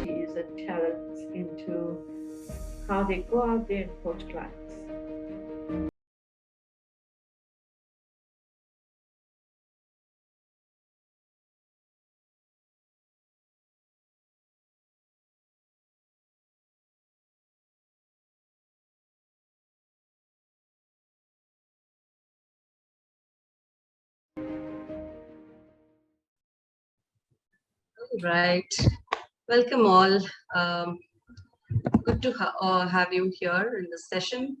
abilities and talents into how they go out there and coach clients. Right. Welcome all. Good to have you here in this session.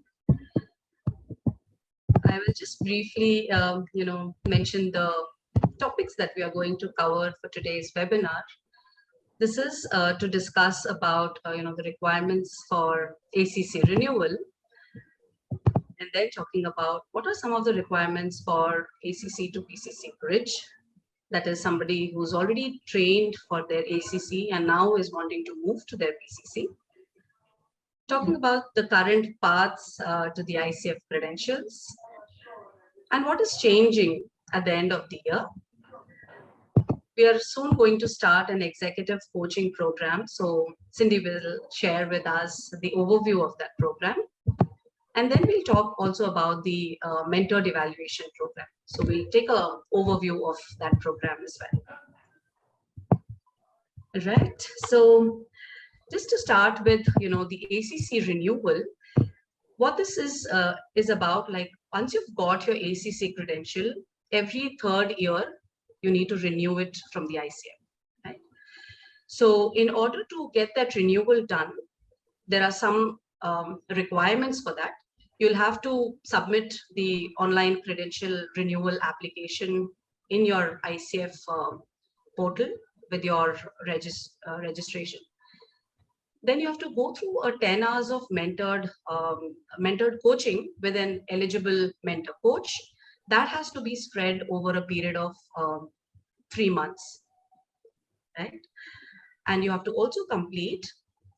I will just briefly, mention the topics that we are going to cover for today's webinar. This is to discuss about, the requirements for ACC renewal, and then talking about what are some of the requirements for ACC to Pcc bridge. That is somebody who's already trained for their ACC and now is wanting to move to their Pcc. Talking about the current paths to the ICF credentials and what is changing at the end of the year. We are soon going to start an executive coaching program. So Cindy will share with us the overview of that program. And then we'll talk also about the mentored evaluation program. So we'll take an overview of that program as well. Right. So just to start with, the ACC renewal, what this is about, like once you've got your ACC credential, every third year, you need to renew it from the ICF, right? So in order to get that renewal done, there are some requirements for that. You'll have to submit the online credential renewal application in your ICF portal with your registration. Then you have to go through a 10 hours of mentored coaching with an eligible mentor coach. That has to be spread over a period of 3 months, right? And you have to also complete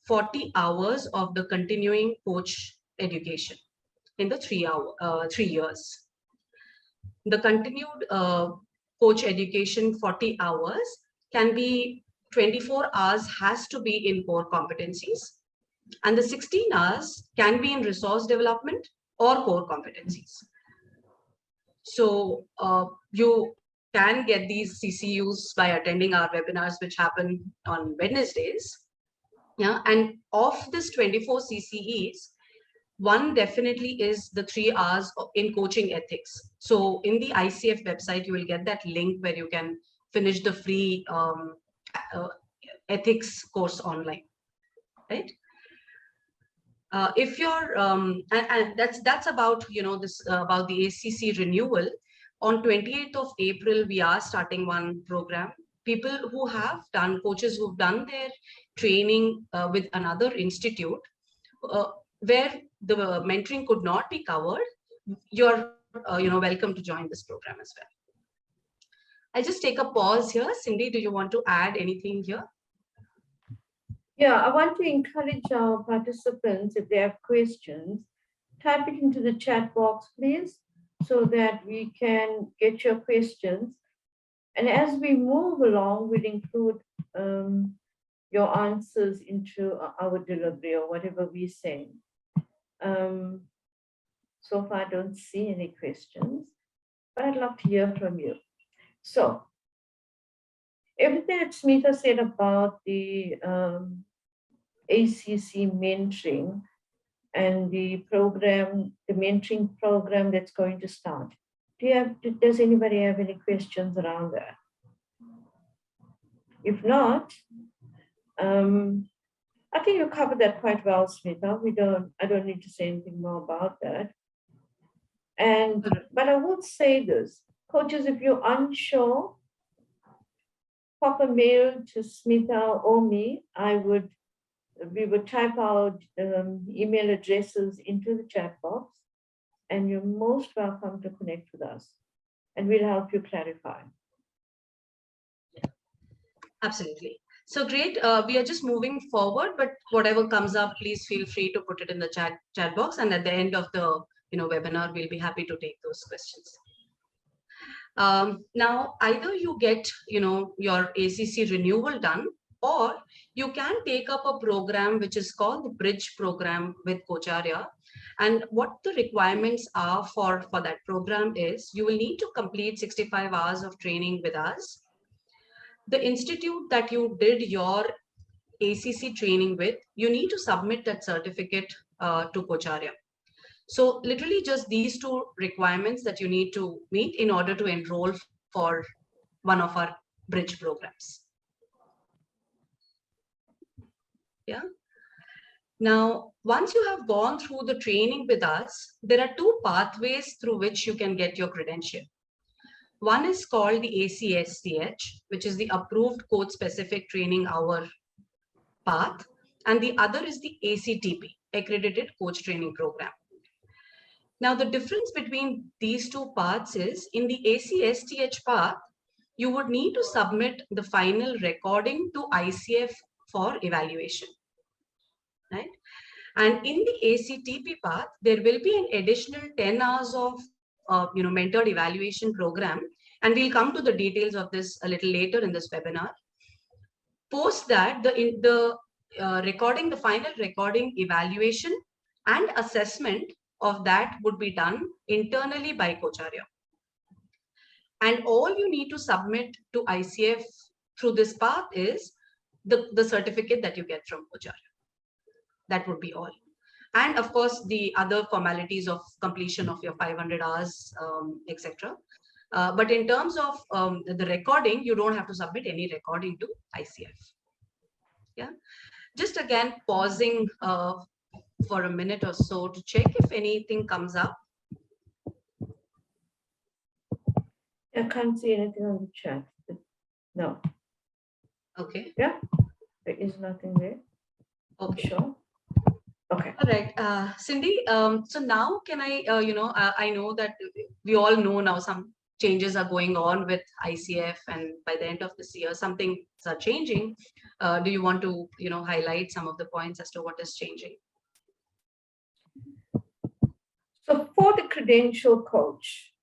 40 hours of the continuing coach education in the 3 years. The continued coach education 40 hours can be 24 hours has to be in core competencies, and the 16 hours can be in resource development or core competencies. So you can get these CCUs by attending our webinars, which happen on Wednesdays. Yeah, and of this 24 CCEs, one definitely is the 3 hours in coaching ethics. So in the ICF website, you will get that link where you can finish the free ethics course online, right? If you're and that's about this about the ACC renewal. On 28th of April, we are starting one program. People who have done, coaches who've done their training with another institute where the mentoring could not be covered, you're welcome to join this program as well. I'll just take a pause here. Cindy, do you want to add anything here? Yeah, I want to encourage our participants, if they have questions, type it into the chat box, please, so that we can get your questions. And as we move along, we'll include your answers into our delivery or whatever we send. So far, I don't see any questions, but I'd love to hear from you. So everything that Smita said about the ACC mentoring and the program, the mentoring program that's going to start. Does anybody have any questions around that? If not, I think you covered that quite well, Smita. I don't need to say anything more about that. But I would say this, coaches, if you're unsure, pop a mail to Smita or me. We would type our email addresses into the chat box, and you're most welcome to connect with us, and we'll help you clarify. Absolutely. So great. We are just moving forward, but whatever comes up, please feel free to put it in the chat box, and at the end of the webinar, we'll be happy to take those questions. Now, either you get your ACC renewal done or you can take up a program which is called the Bridge program with Cocharya. And what the requirements are for that program is you will need to complete 65 hours of training with us. The institute that you did your ACC training with, you need to submit that certificate to Cocharya. So literally just these two requirements that you need to meet in order to enroll for one of our bridge programs. Yeah. Now, once you have gone through the training with us, there are two pathways through which you can get your credential. One is called the ACSTH, which is the Approved Coach Specific Training Hour path, and the other is the ACTP, Accredited Coach Training Program. Now, the difference between these two paths is in the ACSTH path, you would need to submit the final recording to ICF for evaluation, right? And in the ACTP path, there will be an additional 10 hours of mentored evaluation program, and we'll come to the details of this a little later in this webinar. Post that, the final recording evaluation and assessment of that would be done internally by Cocharya. And all you need to submit to ICF through this path is the certificate that you get from Cocharya. That would be all. And of course, the other formalities of completion of your 500 hours, etc. But in terms of the recording, you don't have to submit any recording to ICF. Yeah. Just again, pausing for a minute or so to check if anything comes up. I can't see anything on the chat. No. Okay. Yeah, there is nothing there. Okay. Sure. Okay. All right, Cindy. So now can I, I know that we all know now some changes are going on with ICF, and by the end of this year, some things are changing. Do you want to, highlight some of the points as to what is changing? So for the credential coach,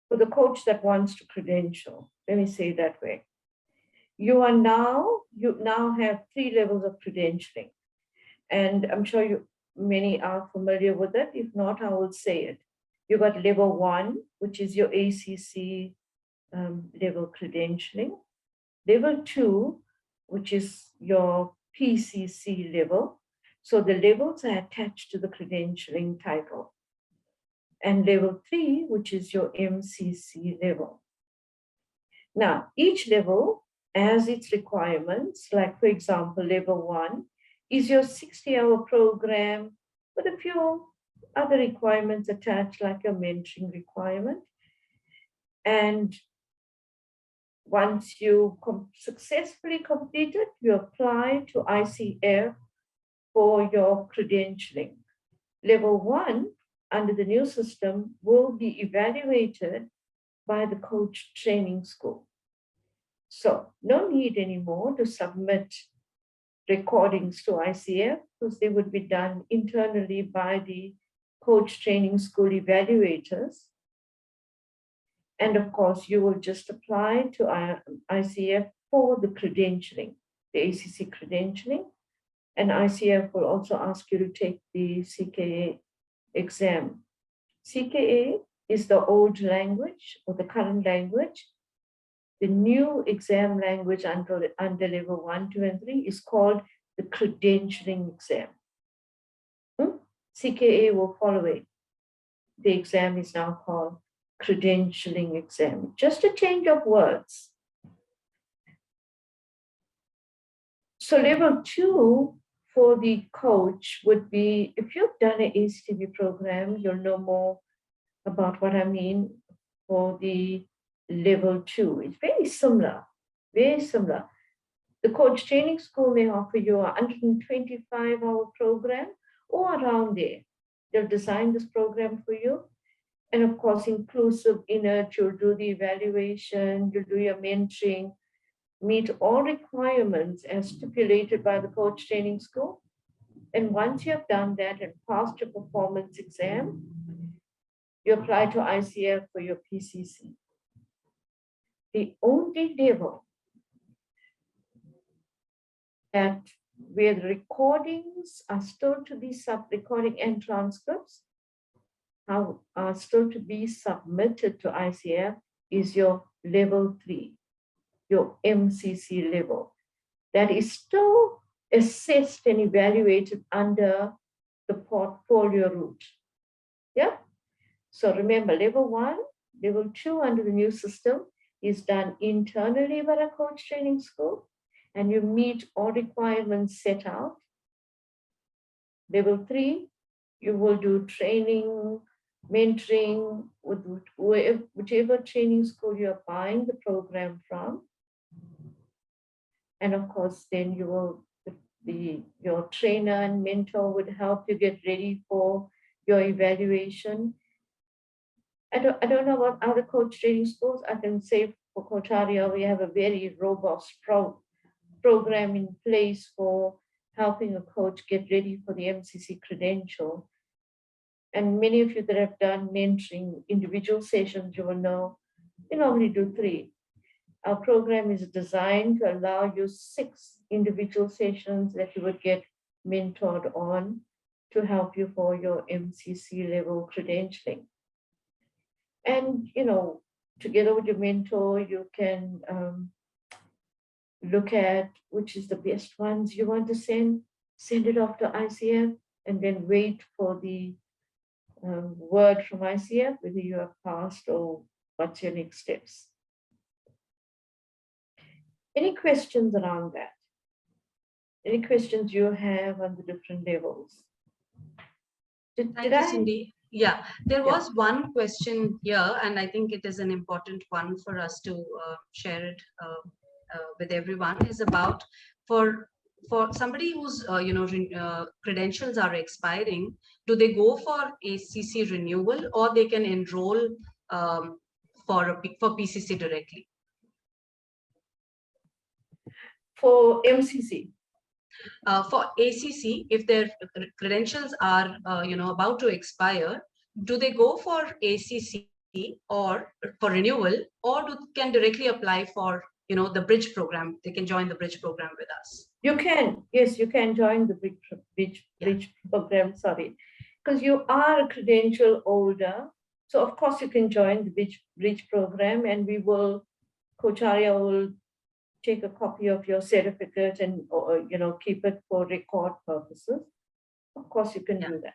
for the coach that wants to credential, let me say it that way. You now have 3 levels of credentialing. And I'm sure many are familiar with it. If not, I will say it. You got level 1, which is your ACC level credentialing. Level 2, which is your PCC level. So the levels are attached to the credentialing title. And level 3, which is your MCC level. Now, each level has its requirements. Like, for example, level 1 is your 60-hour program with a few other requirements attached, like your mentoring requirement. And once you successfully complete it, you apply to ICF for your credentialing. Level 1, under the new system, will be evaluated by the coach training school. So no need anymore to submit recordings to ICF, because they would be done internally by the coach training school evaluators. And of course, you will just apply to ICF for the credentialing, the ACC credentialing. And ICF will also ask you to take the CKA exam. CKA is the old language or the current language. The new exam language under level 1, 2, and 3 is called the credentialing exam. CKA will follow it. The exam is now called credentialing exam. Just a change of words. So level 2 for the coach would be, if you've done an ACTP program, you'll know more about what I mean for the level 2. It's very similar, very similar. The coach training school may offer you a 125-hour program or around there. They'll design this program for you. And of course, inclusive in it, you'll do the evaluation, you'll do your mentoring, meet all requirements as stipulated by the coach training school. And once you have done that and passed your performance exam, you apply to ICF for your PCC. The only level that where the recordings are still to be recording and transcripts are still to be submitted to ICF is your level 3, your MCC level. That is still assessed and evaluated under the portfolio route. Yeah. So remember, level 1, level 2 under the new system is done internally by a coach training school, and you meet all requirements set out. Level 3, you will do training, mentoring with whichever training school you're buying the program from. And of course, then you will, your trainer and mentor would help you get ready for your evaluation. I don't know about other coach training schools. I can say for Cocharia, we have a very robust program in place for helping a coach get ready for the MCC credential. And many of you that have done mentoring individual sessions, you will know we normally do 3. Our program is designed to allow you 6 individual sessions that you would get mentored on to help you for your MCC level credentialing. And, together with your mentor, you can look at which is the best ones you want to send it off to ICF, and then wait for the word from ICF, whether you have passed or what's your next steps. Any questions around that? Any questions you have on the different levels? Thank you, Cindy. Yeah, there was one question here, and I think it is an important one for us to share it with everyone. Is about for somebody whose credentials are expiring, do they go for ACC renewal, or they can enroll for PCC directly? For MCC. For ACC, if their credentials are about to expire, do they go for ACC or for renewal, or can directly apply for the bridge program? They can join the bridge program with us. You can, yes, you can join the bridge program. Sorry, because you are a credential holder, so of course you can join the bridge program, and we will, Coach Arya will take a copy of your certificate and keep it for record purposes. Of course, you can do that.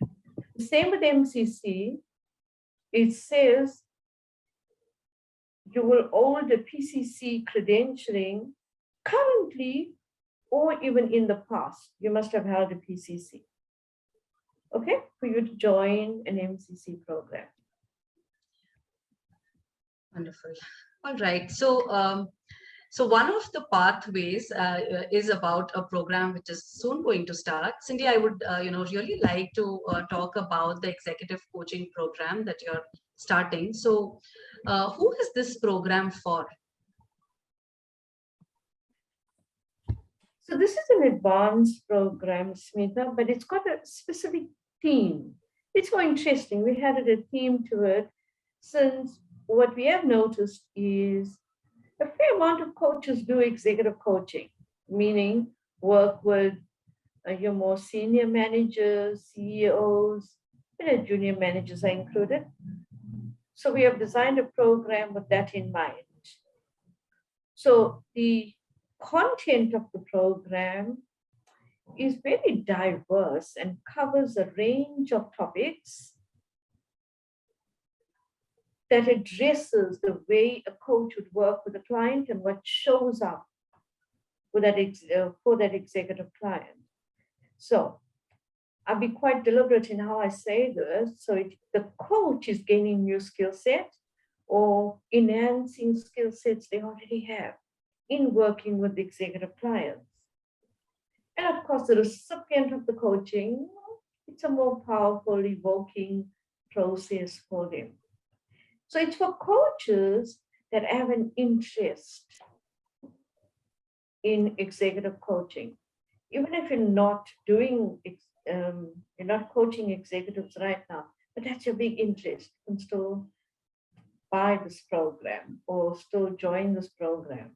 The same with MCC. It says you will hold the PCC credentialing currently or even in the past. You must have held a PCC. Okay, for you to join an MCC program. Wonderful. All right. So one of the pathways is about a program which is soon going to start. Cindy, I would really like to talk about the executive coaching program that you're starting. So who is this program for? So this is an advanced program, Smita, but it's got a specific theme. It's so interesting. We added a theme to it, since what we have noticed is a fair amount of coaches do executive coaching, meaning work with your more senior managers, CEOs, junior managers are included. So we have designed a program with that in mind. So the content of the program is very diverse and covers a range of topics that addresses the way a coach would work with a client and what shows up with for that executive client. So I'll be quite deliberate in how I say this. So the coach is gaining new skill sets or enhancing skill sets they already have in working with the executive clients. And of course, the recipient of the coaching, it's a more powerful, evoking process for them. So it's for coaches that have an interest in executive coaching. Even if you're not doing, you're not coaching executives right now, but that's your big interest, you can still buy this program or still join this program.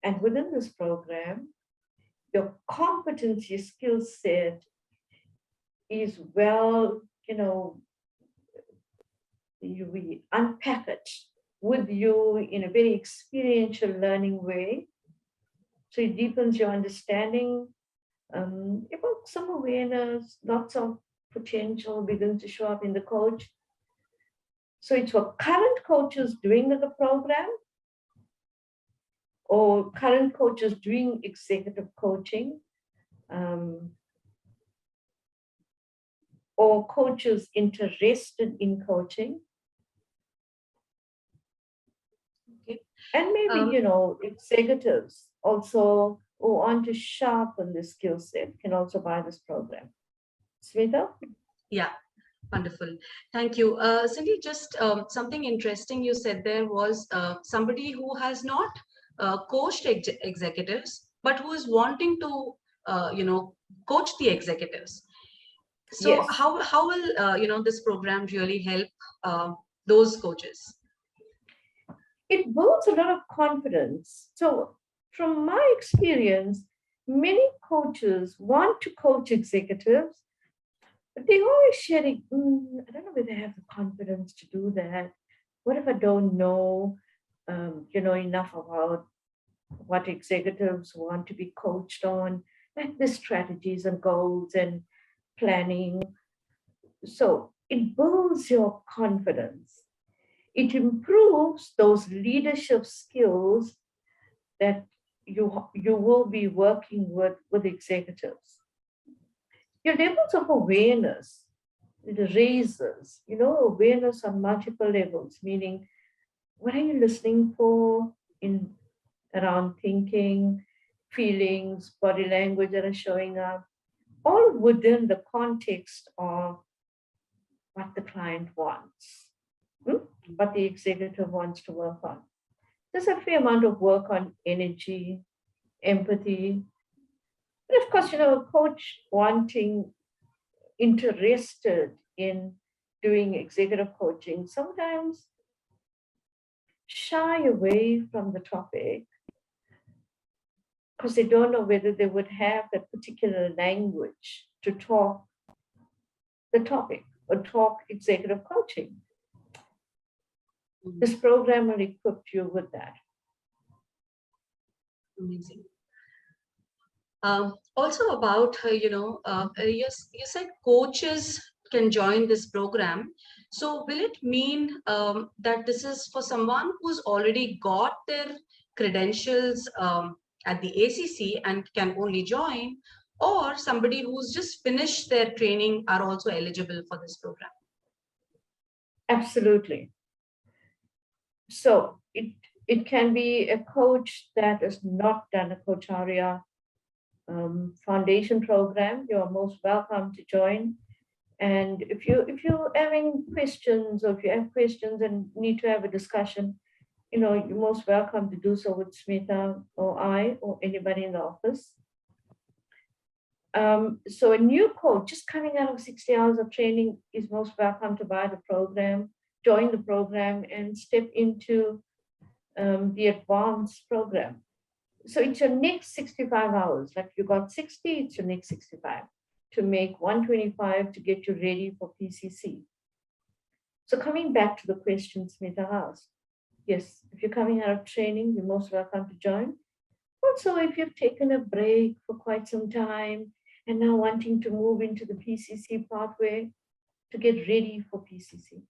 And within this program, your competency skill set is well, we unpack it with you in a very experiential learning way. So it deepens your understanding, evokes some awareness, lots of potential begins to show up in the coach. So it's for current coaches doing the program or current coaches doing executive coaching, or coaches interested in coaching. Okay. And maybe, executives also who want to sharpen the skill set can also buy this program. Smita? Yeah, wonderful. Thank you. Cindy, just something interesting you said there was somebody who has not coached executives, but who is wanting to, coach the executives. So Yes. how will, this program really help those coaches? It builds a lot of confidence. So, from my experience, many coaches want to coach executives, but they always sharing, I don't know whether I have the confidence to do that. What if I don't know, enough about what executives want to be coached on, like the strategies and goals and planning. So it builds your confidence. It improves those leadership skills that you will be working with executives. Your levels of awareness, it raises, awareness on multiple levels, meaning what are you listening for in around thinking, feelings, body language that are showing up, all within the context of what the client wants, what the executive wants to work on. There's a fair amount of work on energy, empathy. And of course, a coach wanting, interested in doing executive coaching sometimes shy away from the topic because they don't know whether they would have that particular language to talk the topic or talk executive coaching. This program will equip you with that. Amazing. Also about, yes, you said coaches can join this program. So will it mean that this is for someone who's already got their credentials at the ACC and can only join, or somebody who's just finished their training are also eligible for this program? Absolutely. So it can be a coach that has not done a Coacharia foundation program. You're most welcome to join. And if you're having questions, or if you have questions and need to have a discussion, you're most welcome to do so with Smita or I or anybody in the office. So a new coach just coming out of 60 hours of training is most welcome to buy the program, join the program, and step into the advanced program. So it's your next 65 hours. Like you got 60, it's your next 65 to make 125 to get you ready for PCC. So coming back to the question Smita asked, yes, if you're coming out of training, you're most welcome to join. Also, if you've taken a break for quite some time and now wanting to move into the PCC pathway to get ready for PCC,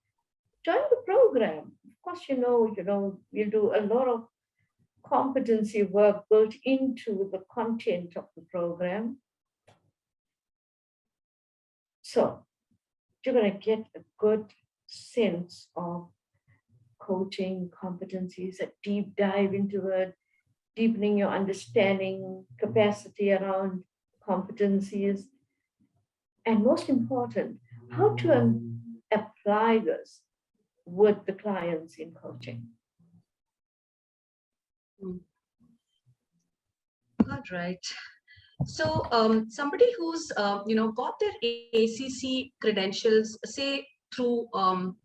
join the program. Of course, we'll do a lot of competency work built into the content of the program. So you're going to get a good sense of coaching competencies, a deep dive into it, deepening your understanding, capacity around competencies, and most important, how to apply this with the clients in coaching. All right. So somebody who's got their ACC credentials, say through some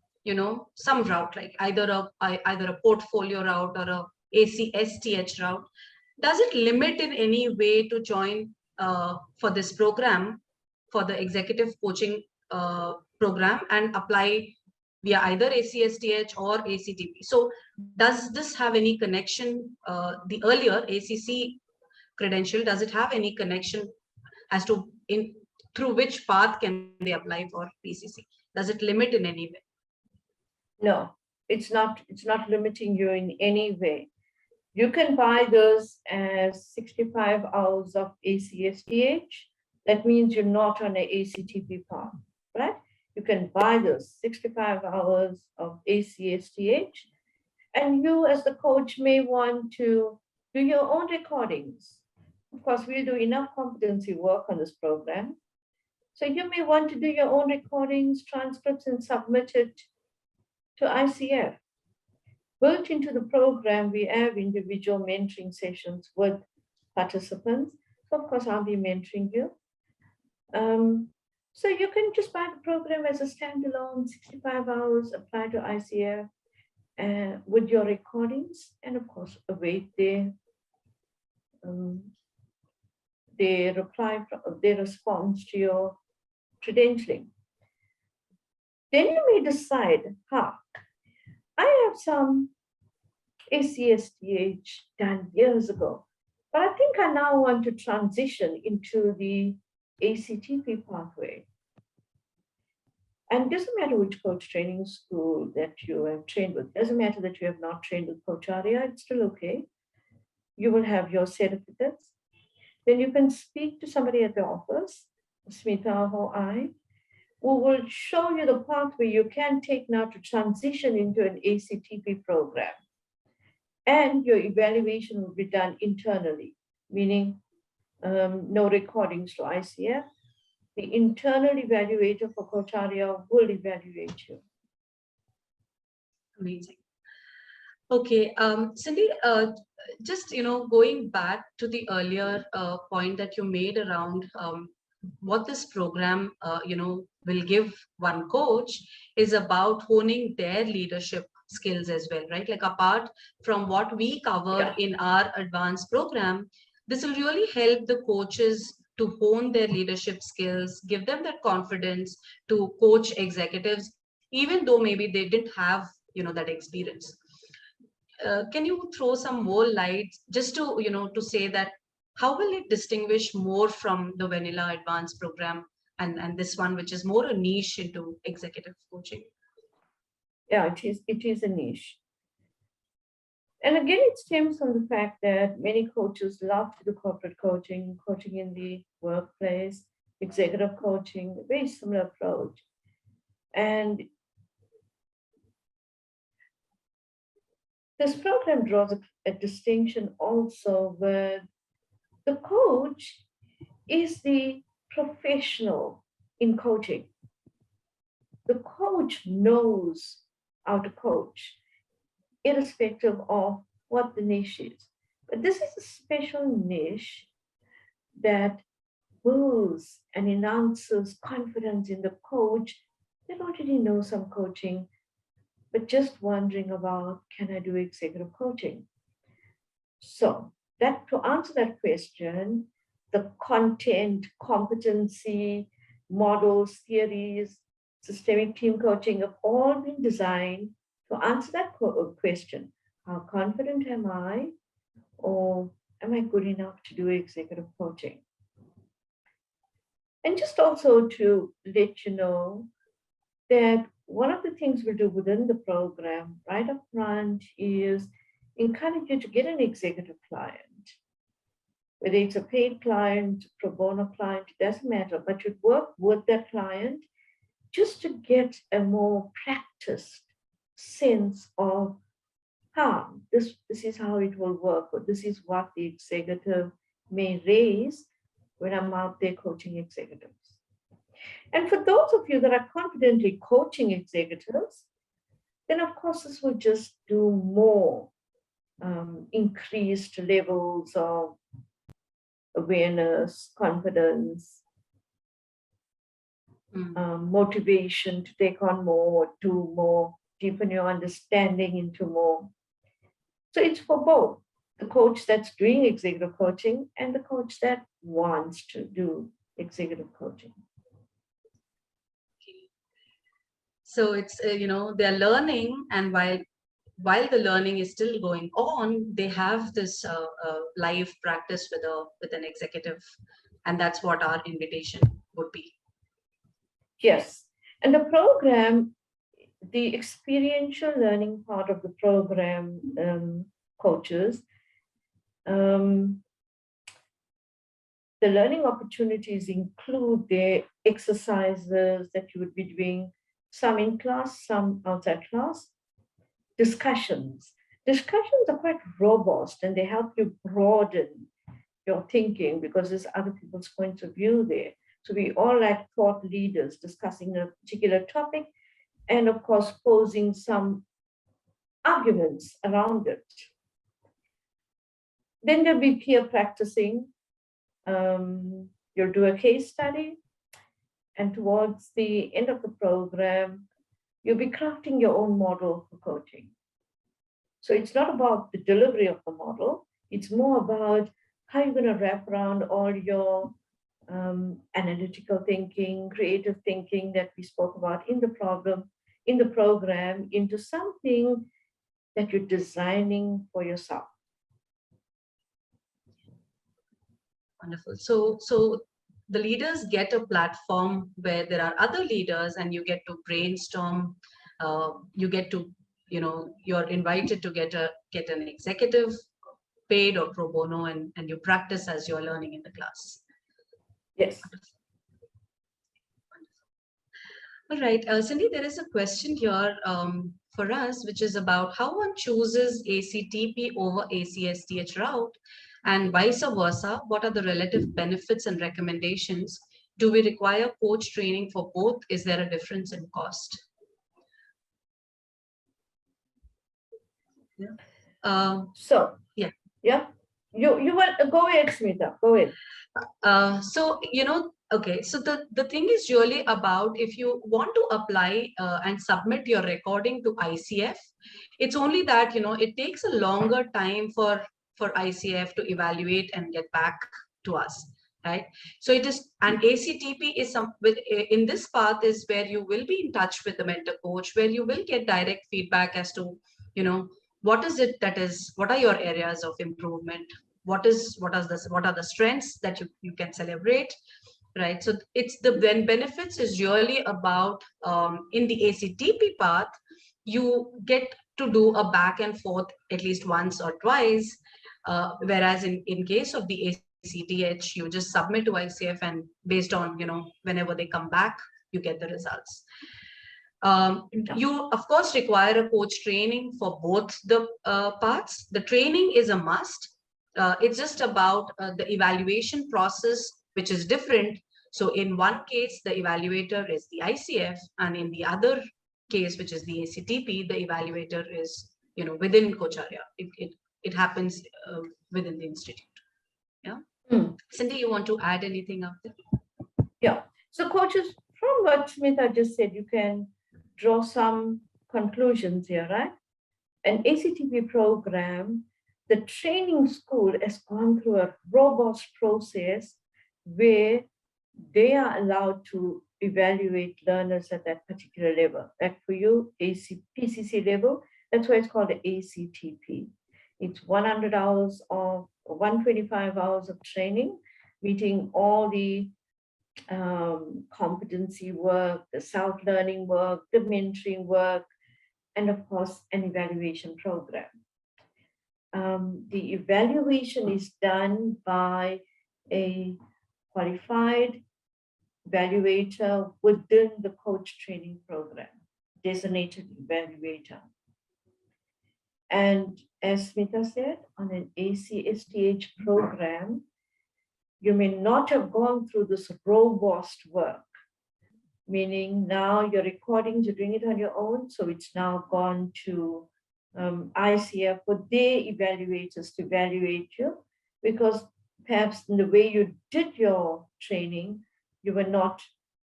route, like either a portfolio route or a ACSTH route, does it limit in any way to join for this program, for the executive coaching program, and apply via either ACSTH or ACTP? So does this have any connection, the earlier ACC credential, does it have any connection as to through which path can they apply for PCC? Does it limit in any way? No, it's not limiting you in any way. You can buy those as 65 hours of ACSTH. That means you're not on an ACTP path, right? You can buy those 65 hours of ACSTH, and you as the coach may want to do your own recordings. Of course, we'll do enough competency work on this program. So you may want to do your own recordings, transcripts, and submit it to ICF. Built into the program, we have individual mentoring sessions with participants. So of course, I'll be mentoring you. So you can just buy the program as a standalone, 65 hours, apply to ICF with your recordings, and of course, await their response to your credentialing. Then you may decide, I have some ACSTH done years ago, but I think I now want to transition into the ACTP pathway. And it doesn't matter which coach training school that you have trained with. It doesn't matter that you have not trained with Coach Arya, it's still okay. You will have your certificates. Then you can speak to somebody at the office, Smita or I, who will show you the pathway you can take now to transition into an ACTP program. And your evaluation will be done internally, meaning no recordings to ICF. The internal evaluator for Coach Arya will evaluate you. Amazing. Okay, Cindy, just going back to the earlier point that you made around what this program will give one coach is about honing their leadership skills as well, right? Like apart from what we cover in our advanced program, this will really help the coaches to hone their leadership skills, give them that confidence to coach executives, even though maybe they didn't have that experience. Can you throw some more light just to to say that how will it distinguish more from the vanilla advanced program and this one, which is more a niche into executive coaching? Yeah, it is a niche. And again, it stems from the fact that many coaches love to do corporate coaching, coaching in the workplace, executive coaching, a very similar approach. And this program draws a distinction also where the coach is the professional in coaching. The coach knows how to coach, irrespective of what the niche is. But this is a special niche that builds and enhances confidence in the coach that already knows some coaching, but just wondering about, can I do executive coaching? So that to answer that question, the content, competency, models, theories, systemic team coaching have all been designed to answer that question. How confident am I? Or am I good enough to do executive coaching? And just also to let you know that one of the things we do within the program right up front is encourage you to get an executive client. Whether it's a paid client, pro bono client, it doesn't matter, but you work with that client just to get a more practiced sense of how this is how it will work, or this is what the executive may raise when I'm out there coaching executives. And for those of you that are confidently coaching executives, then of course this will just do more increased levels of awareness, confidence, motivation to take on more, do more, deepen your understanding into more. So it's for both. the coach that's doing executive coaching and the coach that wants to do executive coaching. So it's, they're learning, and while the learning is still going on, they have this live practice with an executive, and that's what our invitation would be. Yes, and the program, the experiential learning part of the program, coaches, the learning opportunities include the exercises that you would be doing, some in class, some outside class, discussions. Discussions are quite robust and they help you broaden your thinking because there's other people's points of view there. So we all like thought leaders discussing a particular topic and of course posing some arguments around it. Then there'll be peer practicing. You'll do a case study, and towards the end of the program, you'll be crafting your own model for coaching. So it's not about the delivery of the model, it's more about how you're going to wrap around all your analytical thinking, creative thinking that we spoke about in the program into something that you're designing for yourself. Wonderful. So the leaders get a platform where there are other leaders and you get to brainstorm. You get to, you're invited to get an executive paid or pro bono, and you practice as you're learning in the class. Yes. All right, Cindy, there is a question here for us, which is about how one chooses ACTP over ACSTH route and vice versa. What are the relative benefits and recommendations? Do we require coach training for both? Is there a difference in cost? Yeah. Yeah. You want to go ahead, Smita. Go ahead. So okay. So the thing is really about if you want to apply and submit your recording to ICF, it's only that it takes a longer time for ICF to evaluate and get back to us, right? So it is, and ACTP is in this path is where you will be in touch with the mentor coach, where you will get direct feedback as to what are your areas of improvement, what are the strengths that you can celebrate, right? So it's the benefits is really about in the ACTP path, you get to do a back and forth at least once or twice, whereas in case of the ACTH, you just submit to ICF and based on whenever they come back, you get the results. You of course require a coach training for both the parts. The training is a must. It's just about the evaluation process, which is different. So in one case, the evaluator is the ICF, and in the other case, which is the ACTP, the evaluator is within Cocharya. It happens within the institute. Yeah. Cindy, you want to add anything out there? Yeah. So coaches, from what Smita just said, you can draw some conclusions here, right? An ACTP program, the training school has gone through a robust process where they are allowed to evaluate learners at that particular level. Like for you, Pcc level, that's why it's called the ACTP. It's 100 hours of 125 hours of training, meeting all the competency work, the self-learning work, the mentoring work, and of course, an evaluation program. The evaluation is done by a qualified evaluator within the coach training program, designated evaluator. And as Smita said, on an ACSTH program, you may not have gone through this robust work, meaning now your recordings, you're doing it on your own, so it's now gone to ICF for their evaluators to evaluate you, because perhaps in the way you did your training, you were not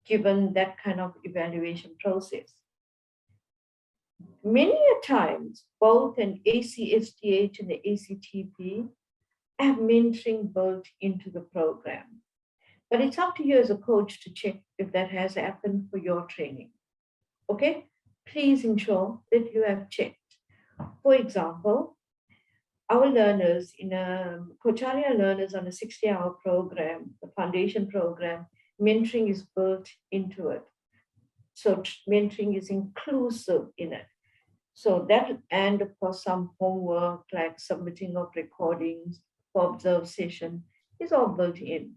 given that kind of evaluation process. Many a times, both an ACSTH and the ACTP have mentoring built into the program. But it's up to you as a coach to check if that has happened for your training. Okay? Please ensure that you have checked. For example, our learners in Cocharia learners on a 60-hour program, the foundation program, mentoring is built into it. So mentoring is inclusive in it. So that, and of course, some homework like submitting of recordings for observed session is all built in.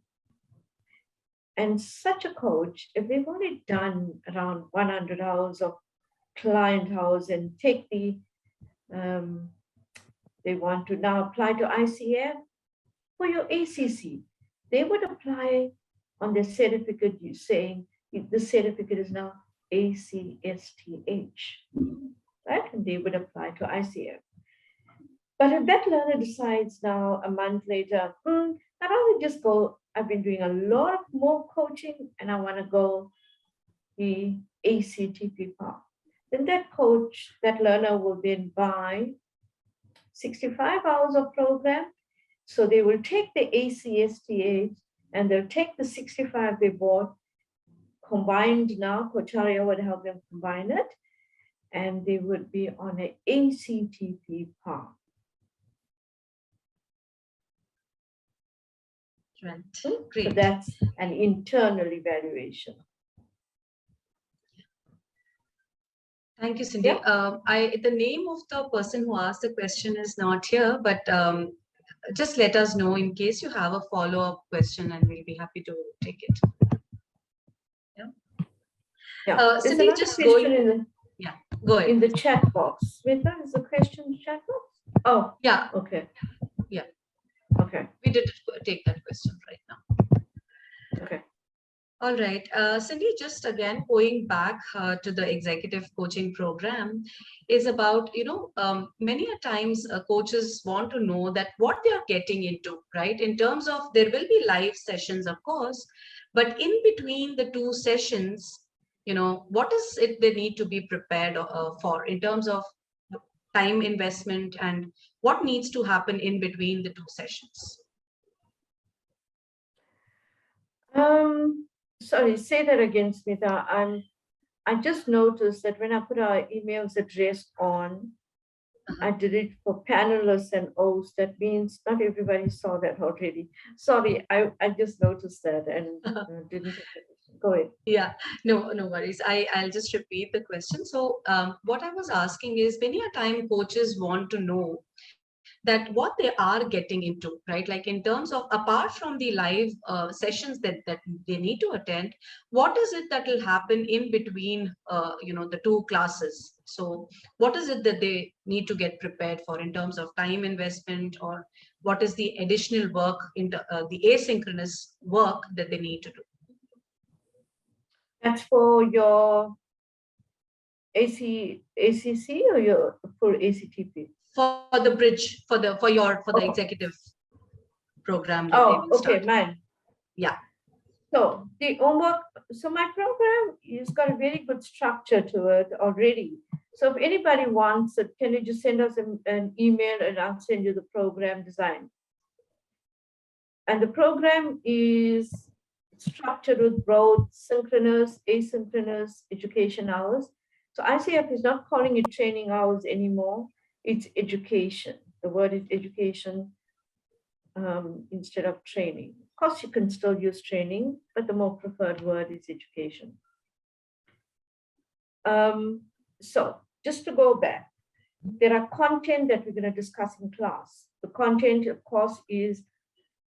And such a coach, if they've already done around 100 hours of client hours and take the, they want to now apply to ICF for your ACC, they would apply on their certificate, you saying the certificate is now ACSTH, right? And they would apply to ICF. But if that learner decides now a month later, I'd rather just go, I've been doing a lot of more coaching and I want to go the ACTP path, then that coach, that learner will then buy 65 hours of program. So they will take the ACSTH and they'll take the 65 they bought, combined now, Cocharia would help them combine it, and they would be on an ACTP path. Right. So Great. that's an internal evaluation. Thank you, Cindy. Yeah. The name of the person who asked the question is not here, but just let us know in case you have a follow-up question, and we'll be happy to take it. Yeah. Cindy, just going. Yeah, go ahead. In the chat box. Smita, is the question in the chat box? Oh, yeah. Okay. Yeah. Okay. We did take that question right now. Okay. All right, Cindy, just again going back to the executive coaching program is about, many a times coaches want to know that what they are getting into, right? In terms of, there will be live sessions, of course, but in between the two sessions, what is it they need to be prepared for in terms of time investment and what needs to happen in between the two sessions? Sorry, say that again, Smita. I just noticed that when I put our emails address on, I did it for panelists and O's. That means not everybody saw that already. Sorry, I just noticed that and didn't. Go ahead. Yeah, no worries. I'll just repeat the question. So what I was asking is, many a time coaches want to know that what they are getting into, right? Like in terms of, apart from the live sessions that they need to attend, what is it that will happen in between, the two classes? So what is it that they need to get prepared for in terms of time investment, or what is the additional work in the asynchronous work that they need to do? That's for your ACC or your for ACTP? For the bridge, for the executive program that they will okay, start. mine. Yeah. So the homework, so my program has got a very good structure to it already. So if anybody wants it, can you just send us an email and I'll send you the program design. And the program is structured with both synchronous, asynchronous education hours. So ICF is not calling it training hours anymore. It's education. The word is education instead of training. Of course, you can still use training, but the more preferred word is education. So just to go back, there are content that we're going to discuss in class. The content, of course, is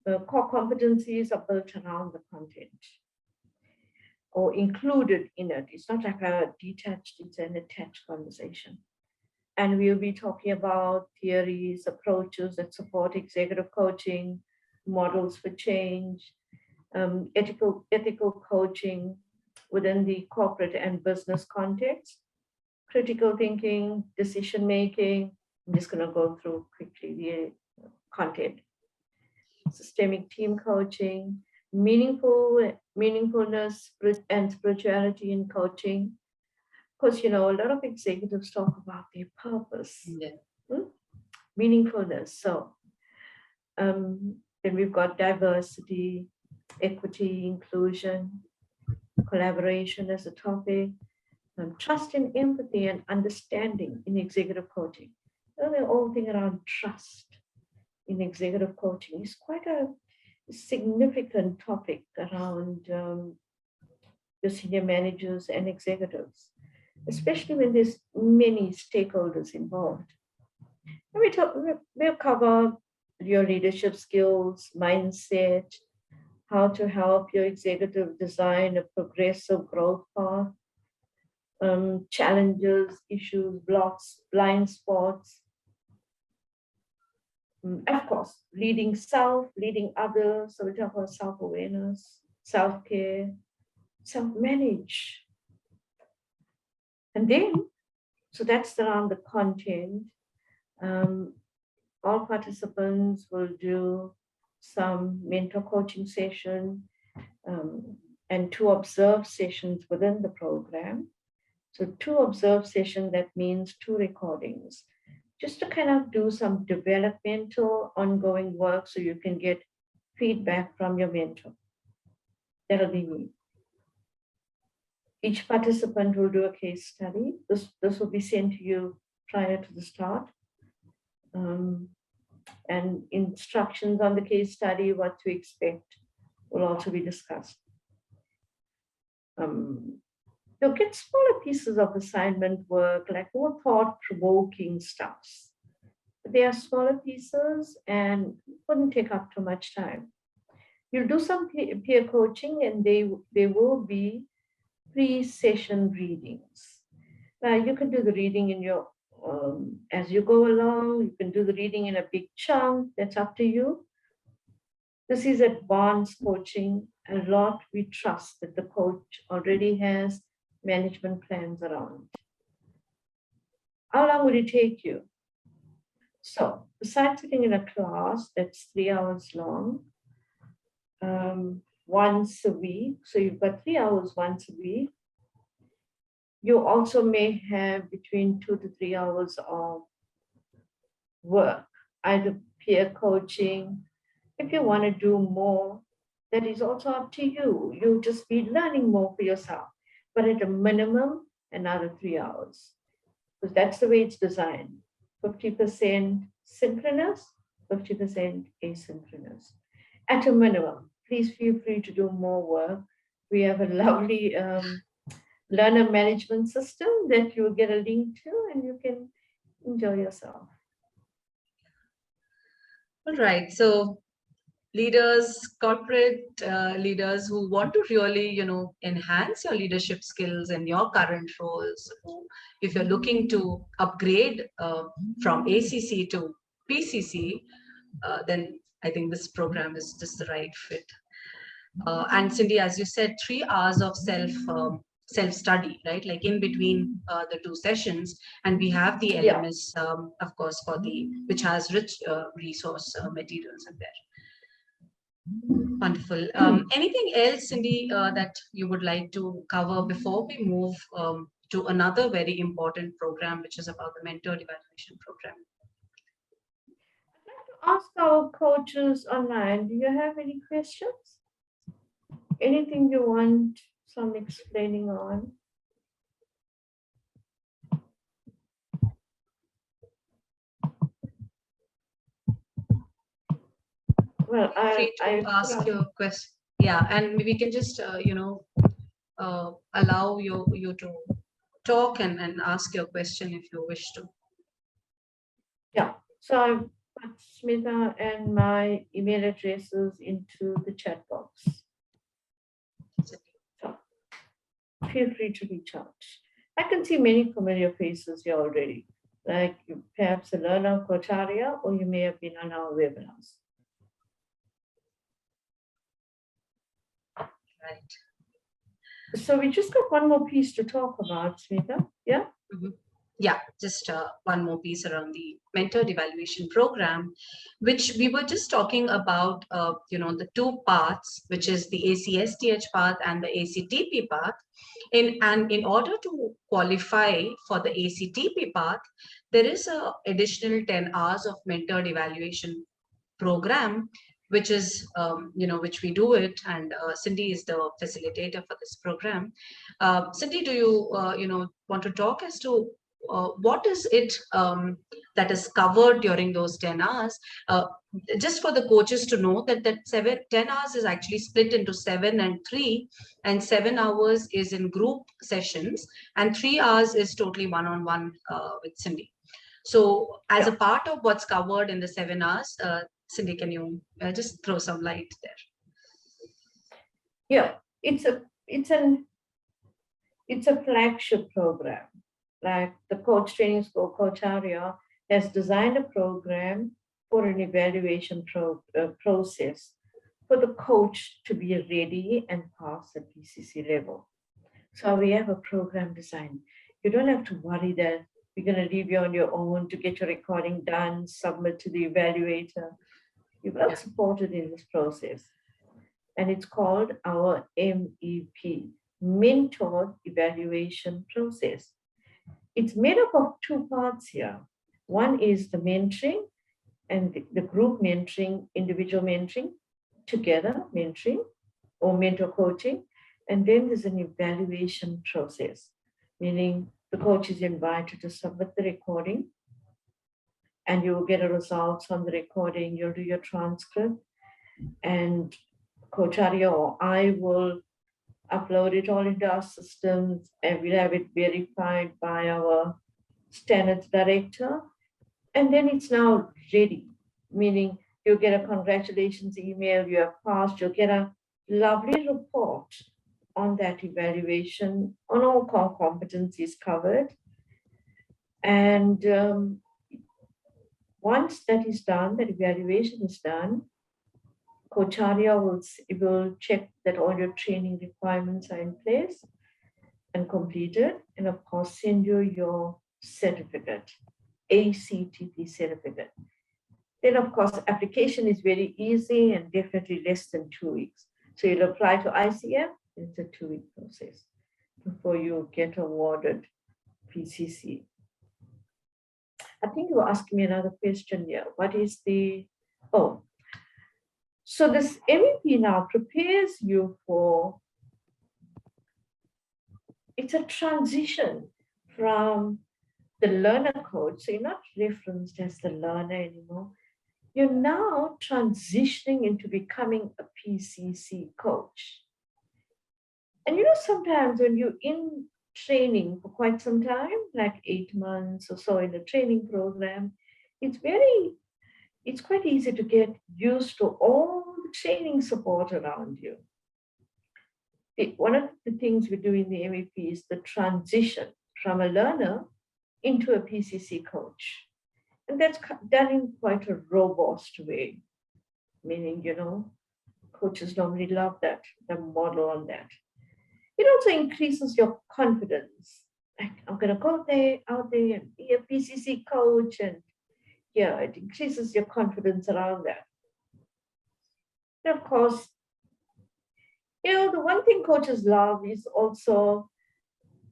the core competencies are built around the content or included in it. It's not like a detached, it's an attached conversation. And we'll be talking about theories, approaches that support executive coaching, models for change, ethical coaching within the corporate and business context, critical thinking, decision making. I'm just going to go through quickly the content. Systemic team coaching, meaningfulness and spirituality in coaching, course, you know, a lot of executives talk about their purpose, Yeah. meaningfulness. So then we've got diversity, equity, inclusion, collaboration as a topic, trust and empathy and understanding in executive coaching. So the whole thing around trust in executive coaching is quite a significant topic around the senior managers and executives, especially when there's many stakeholders involved. And we'll cover your leadership skills, mindset, how to help your executive design a progressive growth path, challenges, issues, blocks, blind spots. Of course, leading self, leading others. So we talk about self-awareness, self-care, self-manage. And then, so that's around the content. All participants will do some mentor coaching session and 2 observed sessions within the program. So 2 observed sessions, that means 2 recordings, just to kind of do some developmental ongoing work so you can get feedback from your mentor. That'll be me. Each participant will do a case study. This will be sent to you prior to the start. And instructions on the case study, what to expect, will also be discussed. You'll get smaller pieces of assignment work, like more thought-provoking stuff. But they are smaller pieces and wouldn't take up too much time. You'll do some peer coaching, and they will be pre-session readings. Now, you can do the reading in your as you go along. You can do the reading in a big chunk. That's up to you. This is advanced coaching. A lot we trust that the coach already has management plans around. How long would it take you? So besides sitting in a class that's 3 hours long, once a week, so you've got 3 hours once a week, you also may have between 2 to 3 hours of work, either peer coaching. If you want to do more, that is also up to you. You'll just be learning more for yourself, but at a minimum, another 3 hours. Because that's the way it's designed. 50% synchronous, 50% asynchronous. At a minimum, please feel free to do more work. We have a lovely learner management system that you'll get a link to, and you can enjoy yourself. All right. So leaders, corporate leaders who want to really, enhance your leadership skills in your current roles. If you're looking to upgrade from ACC to PCC, then I think this program is just the right fit. And Cindy, as you said, 3 hours of self-study, right? Like in between the 2 sessions, and we have the LMS, of course, which has rich resource materials in there. Wonderful. Anything else, Cindy, that you would like to cover before we move to another very important program, which is about the mentor evaluation program? I'd like to ask our coaches online, do you have any questions? Anything you want some explaining on? Well, free to ask your question. Yeah, and we can just allow you to talk and ask your question if you wish to. Yeah, so I've put Smita and my email addresses into the chat box. So feel free to reach out. I can see many familiar faces here already, like perhaps a learner, Coach Arya, or you may have been on our webinars. Right. So we just got one more piece to talk about, Smita. Yeah? Mm-hmm. Yeah, just one more piece around the mentored evaluation program, which we were just talking about, the two paths, which is the ACSTH path and the ACTP path. And in order to qualify for the ACTP path, there is a additional 10 hours of mentored evaluation program, which is, which we do it. And Cindy is the facilitator for this program. Cindy, do you, want to talk as to what is it that is covered during those 10 hours? Just for the coaches to know that 10 hours is actually split into 7 and 3, and 7 hours is in group sessions, and 3 hours is totally one-on-one with Cindy. So as a part of what's covered in the 7 hours, Cindy, can you just throw some light there? Yeah, it's a flagship program. Like the coach training school, Coach Arya has designed a program for an evaluation process for the coach to be ready and pass the PCC level. So we have a program design. You don't have to worry that you're going to leave you on your own to get your recording done, submit to the evaluator. You're well supported in this process. And it's called our MEP, Mentor Evaluation Process. It's made up of two parts here. One is the mentoring and the group mentoring, individual mentoring, together mentoring or mentor coaching. And then there's an evaluation process, meaning the coach is invited to submit the recording and you'll get a results on the recording. You'll do your transcript and Coach Arya or I will upload it all into our systems and we'll have it verified by our standards director. And then it's now ready, meaning you'll get a congratulations email, you have passed, you'll get a lovely report on that evaluation, on all core competencies covered. And once that is done, that evaluation is done, Coach Arya will check that all your training requirements are in place and completed, and of course send you your certificate, ACTP certificate. Then of course application is very easy and definitely less than 2 weeks. So you'll apply to ICF, it's a 2-week process before you get awarded PCC. I think you were asking me another question here. What is so this MEP now prepares you for, it's a transition from the learner coach. So you're not referenced as the learner anymore. You're now transitioning into becoming a PCC coach. And sometimes when you're in training for quite some time, like 8 months or so in the training program, it's quite easy to get used to all the training support around you. One of the things we do in the MEP is the transition from a learner into a PCC coach. And that's done in quite a robust way, meaning, coaches normally love that, the model on that. It also increases your confidence. Like, I'm going to go out there and be a PCC coach. And it increases your confidence around that. And of course, the one thing coaches love is also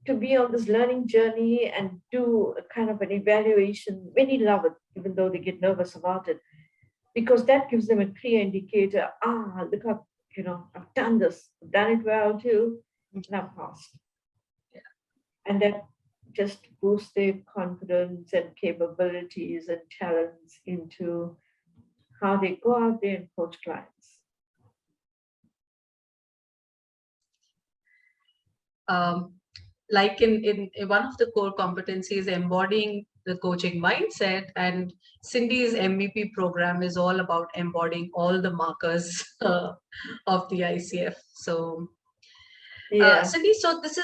to be on this learning journey and do a kind of an evaluation. Many love it, even though they get nervous about it, because that gives them a clear indicator. Look up, I've done this, I've done it well too, and I've passed. Yeah. And that just boosts their confidence and capabilities and talents into how they go out there and coach clients. Like in one of the core competencies, embodying the coaching mindset, and Cindy's MEP program is all about embodying all the markers of the ICF. So, Cindy, so this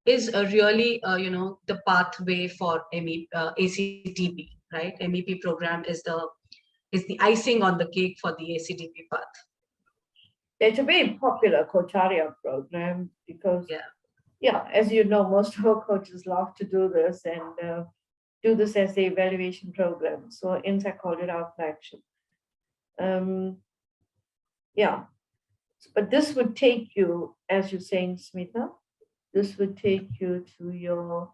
is a really the pathway for ACTP, right? MEP program is the icing on the cake for the ACTP path. It's a very popular Coach Arya program because yeah, as you know, most of our coaches love to do this and do this as the evaluation program. So INSAC called it our flagship. Yeah, but this would take you, as you're saying, Smita, this would take you to your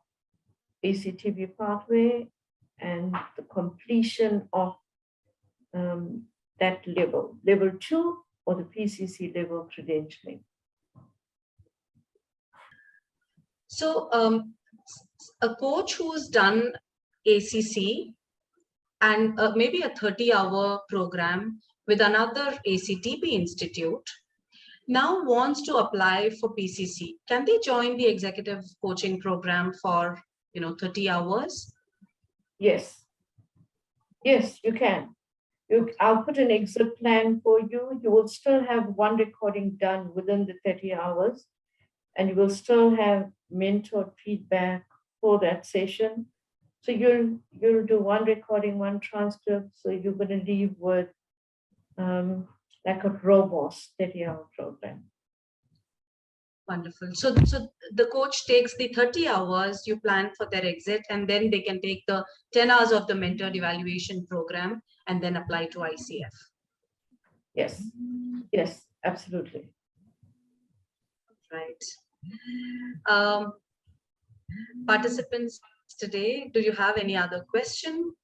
ACTP pathway and the completion of that level 2 or the PCC level credentialing. So a coach who's done ACC and maybe a 30-hour program with another ACTP institute now wants to apply for PCC. Can they join the executive coaching program for 30 hours? Yes. Yes, you can. I'll put an exit plan for you. You will still have one recording done within the 30 hours, and you will still have mentored feedback for that session. So you'll do one recording, one transcript. So you're going to leave with like a robust 30-hour program. Wonderful. So the coach takes the 30 hours you plan for their exit, and then they can take the 10 hours of the mentored evaluation program and then apply to ICF. Yes. Yes, absolutely. Right. Participants today, do you have any other question?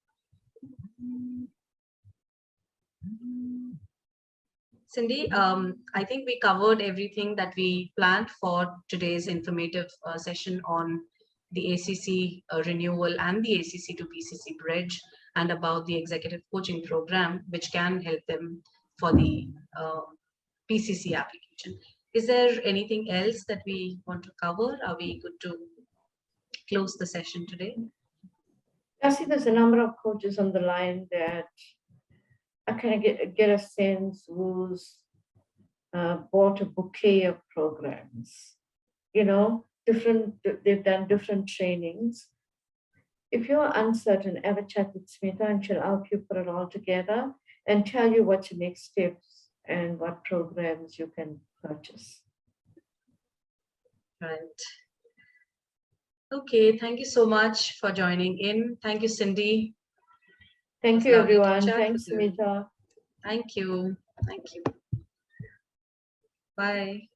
Cindy, I think we covered everything that we planned for today's informative session on the ACC renewal and the ACC to PCC bridge, and about the executive coaching program, which can help them for the PCC application. Is there anything else that we want to cover? Are we good to close the session today? I see there's a number of coaches on the line that I kind of get a sense who's bought a bouquet of programs, they've done different trainings. If you're uncertain, have a chat with Smita and she'll help you put it all together and tell you what your next steps and what programs you can purchase. Right. Okay, thank you so much for joining in. Thank you, Cindy. Thank you, everyone. Thanks, Smita. Thank you. Thank you. Bye.